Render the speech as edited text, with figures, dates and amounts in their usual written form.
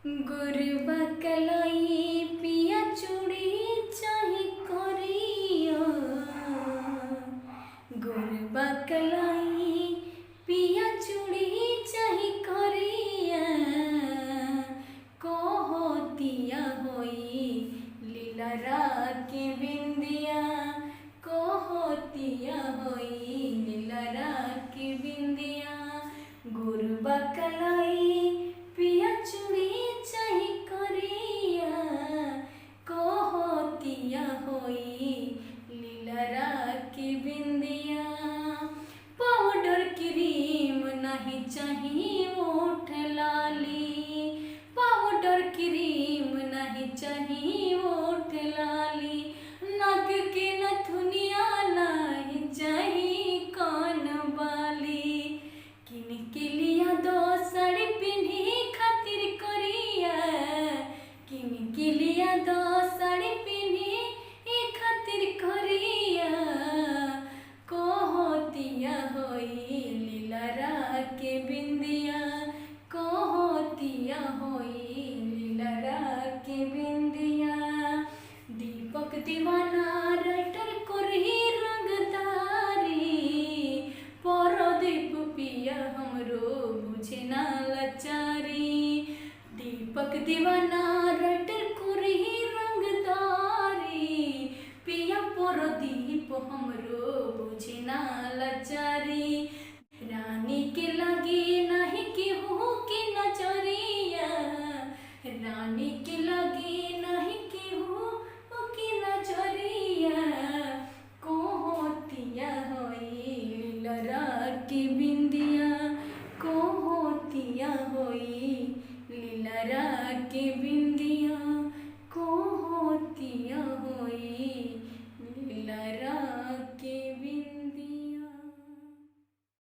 गुरबा कलाई पिया चूड़ी चाहे करिया। गुरबा कलाई पिया चूड़ी चाहे करिया। कहतिया होई लीलरा के बिंदिया। कहतिया होई लीलरा के बिंदिया। गुरबा कलाई पिया चूड़ी चाहे करिया। कहतिया होई लीलरा के बिंदिया। पाउडर क्रीम नहीं चाहिए ओठ लाली। पाउडर क्रीम नहीं चाहिए ओठ लाली। नाक के नथुनिया नहीं चाहिए कान वाली। किन के लिया दो साड़ी पिन्ही खातिर करिया। किन के लिया दो साड़ी पिन्ही खातिर करिया। कहतिया होई लीलरा के बिंदिया। कहतिया होई लीलरा के बिंदिया। दीपक दीवाना राइटर करही रंगदारी। परदीप पिया हमरो बुझे ना लाचारी। दीपक दीवाना राइटर करही रंगदारी। पिया परदीप हमरो बुझे ना लाचारी। रानी के लगी नहीं केहू के नजरिया। रानी के लगी नहीं केहू के नजरिया। कहतिया होई लीलरा के बिंदिया। कहतिया होई लीलरा के बिंदिया।